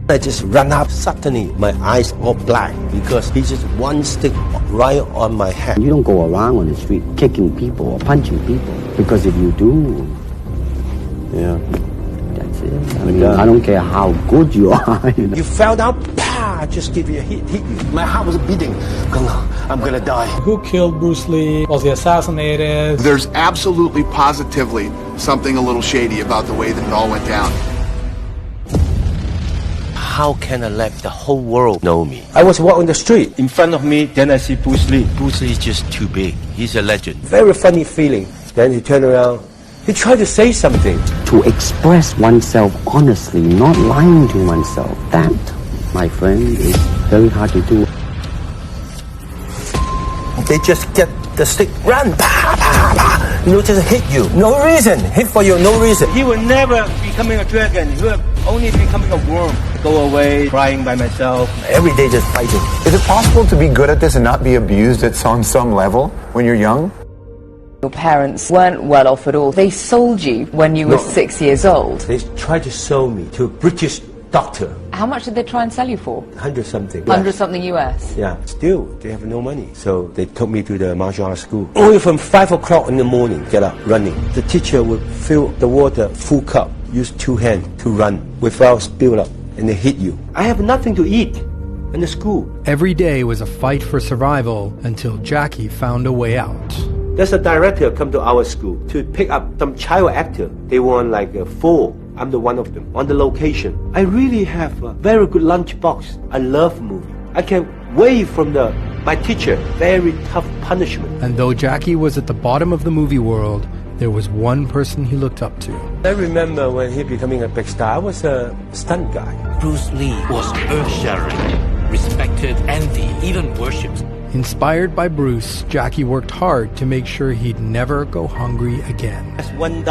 I just ran up. Suddenly, my eyes all black because he just one stick right on my head. You don't go around on the street kicking people or punching people, because if you do, Yeah. that's it. I mean, I don't care how good you are. You fell down, pa, just give you a hit you. My heart was beating. I'm gonna die. Who killed Bruce Lee? Was he assassinated? There's absolutely, positively something a little shady about the way that it all went down. How can I let the whole world know me? I was walking the street. In front of me, then I see Bruce Lee. Bruce Lee is just too big. He's a legend. Very funny feeling. Then he turned around. He tried to say something. To express oneself honestly, not lying to oneself, that, my friend, is very hard to do. They just get the stick, run, pa, pa, pa. You know, just hit you. No reason. Hit for you, no reason. He will never becoming a dragon. He will only becoming a worm. Go away, crying by myself. Every day just fighting. Is it possible to be good at this and not be abused at on some level when you're young? Your parents weren't well off at all. They sold you when you were 6 years old. They tried to sell me to a British doctor. How much did they try and sell you for? 100 something. 100 something US. Yeah, still, they have no money. So they took me to the martial arts school. Only from 5 o'clock in the morning, get up, running. The teacher would fill the water, full cup, use 2 hands to run without spill up, and they hit you. I have nothing to eat in the school. Every day was a fight for survival until Jackie found a way out. There's a director come to our school to pick up some child actor. They want like 4. I'm the one of them on the location. I really have a very good lunchbox. I love movie. I can wait from my teacher. Very tough punishment. And though Jackie was at the bottom of the movie world, there was one person he looked up to. I remember when he becoming a big star, I was a stunt guy. Bruce Lee was earth-shattering, respected, envied, even worshipped. Inspired by Bruce, Jackie worked hard to make sure he'd never go hungry again. That's $1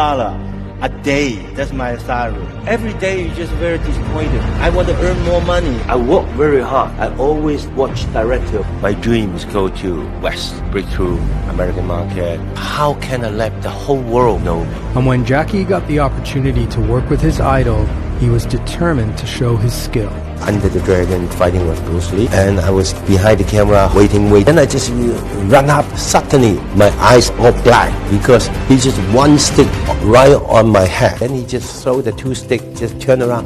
a day. That's my salary. Every day you're just very disappointed. I want to earn more money. I work very hard. I always watch director. My dreams go to West, breakthrough, American market. How can I let the whole world know me? And when Jackie got the opportunity to work with his idol, he was determined to show his skill. Under the Dragon fighting with Bruce Lee, and I was behind the camera waiting. Then I just ran up. Suddenly, my eyes all black because he just one stick right on my head. Then he just throw the 2 sticks, just turn around.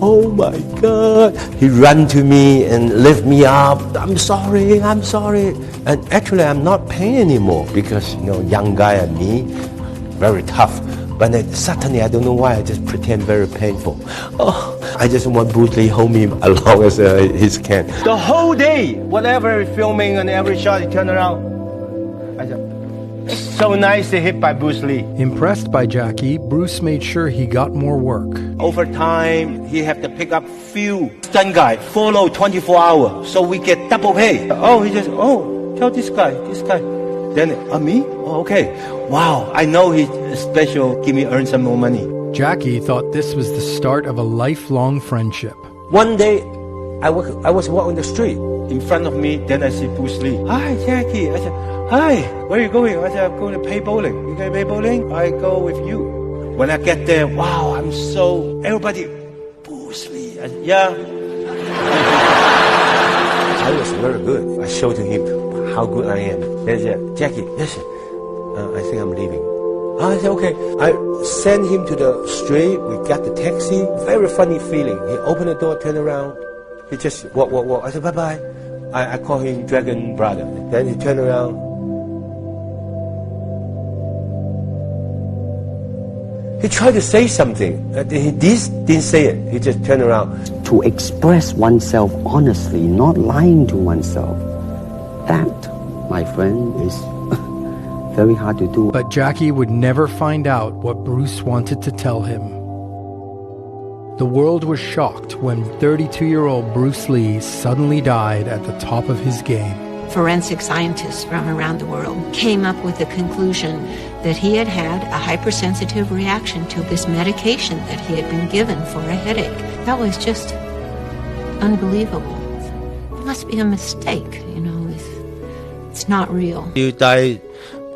Oh my God! He ran to me and lift me up. I'm sorry. And actually, I'm not pain anymore because young guy and me, very tough. But suddenly, I don't know why, I just pretend very painful. Oh, I just want Bruce Lee hold me as long as he can. The whole day, whatever filming and every shot, he turn around. I said, so nice to hit by Bruce Lee. Impressed by Jackie, Bruce made sure he got more work. Over time, he have to pick up few stunt guy, follow 24 hours, so we get double pay. Oh, he just, tell this guy. Then, me? Oh, okay. Wow, I know he's special. Give me earn some more money. Jackie thought this was the start of a lifelong friendship. One day, I was walking the street. In front of me, then I see Bruce Lee. Hi, Jackie. I said, hi, where are you going? I said, I'm going to play bowling. You going to play bowling? I go with you. When I get there, wow, everybody, Bruce Lee. I said, yeah. I was very good. I showed to him how good I am. He said, Jackie, listen, I think I'm leaving. I said, okay. I sent him to the street. We got the taxi. Very funny feeling. He opened the door, turned around. He just walk. I said, bye-bye. I call him Dragon Brother. Then he turned around. He tried to say something. He didn't say it. He just turned around. To express oneself honestly, not lying to oneself, that, my friend, is very hard to do. But Jackie would never find out what Bruce wanted to tell him. The world was shocked when 32-year-old Bruce Lee suddenly died at the top of his game. Forensic scientists from around the world came up with the conclusion that he had had a hypersensitive reaction to this medication that he had been given for a headache. That was just unbelievable. It must be a mistake, it's not real. You die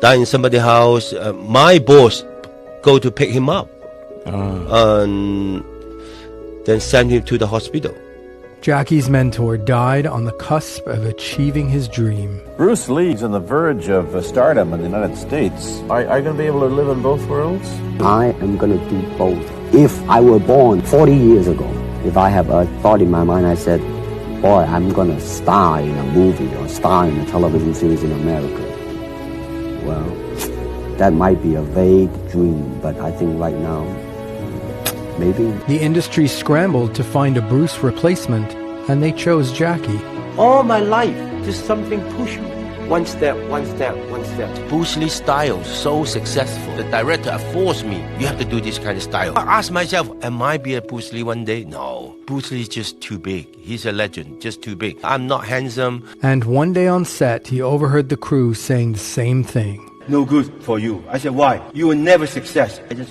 in somebody's house. My boss go to pick him up and then send him to the hospital. Jackie's mentor died on the cusp of achieving his dream. Bruce Lee's on the verge of stardom in the United States. Are you going to be able to live in both worlds? I am going to do both. If I were born 40 years ago, if I have a thought in my mind, I said, boy, I'm going to star in a movie or star in a television series in America. Well, that might be a vague dream, but I think right now, maybe. The industry scrambled to find a Bruce replacement, and they chose Jackie. All my life, just something pushed me. One step, one step, one step. Bruce Lee style, so successful. The director forced me, you have to do this kind of style. I asked myself, am I be a Bruce Lee one day? No. Bruce Lee is just too big. He's a legend, just too big. I'm not handsome. And one day on set, he overheard the crew saying the same thing. No good for you. I said, why? You will never success. I just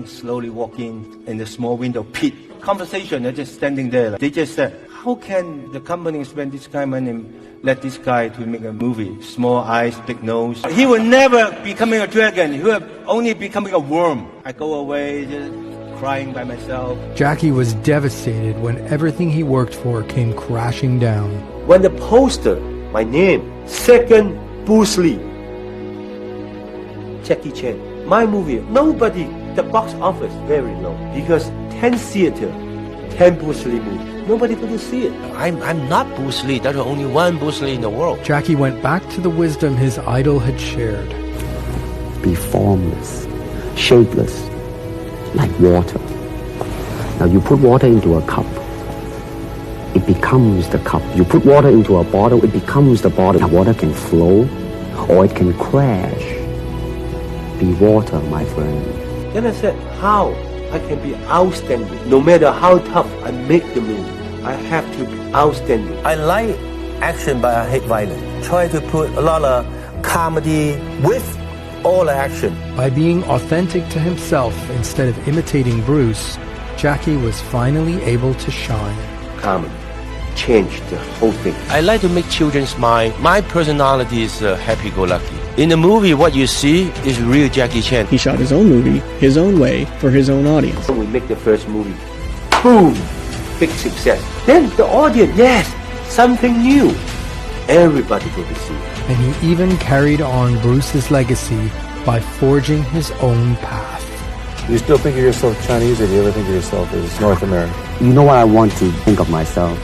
slowly walk in the small window pit. Conversation, they're just standing there. They just said, how can the company spend this kind of money and let this guy to make a movie? Small eyes, big nose. He will never becoming a dragon. He will only becoming a worm. I go away, just crying by myself. Jackie was devastated when everything he worked for came crashing down. When the poster, my name, second Bruce Lee, Jackie Chan, my movie, nobody, the box office very low because 10 theater, 10 Bruce Lee movies. Nobody could see it. I'm not Bruce Lee. There's only one Bruce Lee in the world. Jackie went back to the wisdom his idol had shared. Be formless, shapeless, like water. Now you put water into a cup, it becomes the cup. You put water into a bottle, it becomes the bottle. Now water can flow or it can crash. Be water, my friend. Then I said, how I can be outstanding? No matter how tough I make the movie, I have to be outstanding. I like action, but I hate violence. Try to put a lot of comedy with all the action. By being authentic to himself instead of imitating Bruce, Jackie was finally able to shine. Comedy changed the whole thing. I like to make children smile. My personality is happy-go-lucky. In the movie, what you see is real Jackie Chan. He shot his own movie, his own way, for his own audience. When we make the first movie, boom, big success. Then the audience, yes, something new. Everybody go to see it. And he even carried on Bruce's legacy by forging his own path. Do you still think of yourself Chinese, or do you ever think of yourself as North American? You know what I want to think of myself?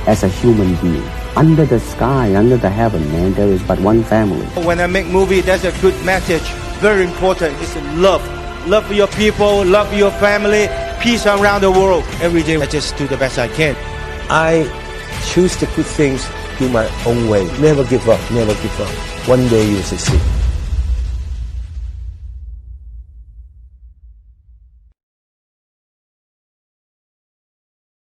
As a human being. Under the sky, under the heaven, man, there is but one family. When I make movie, that's a good message. Very important. It's love. Love for your people, love for your family, peace around the world. Every day I just do the best I can. I choose the good things, do my own way. Never give up, never give up. One day you'll succeed.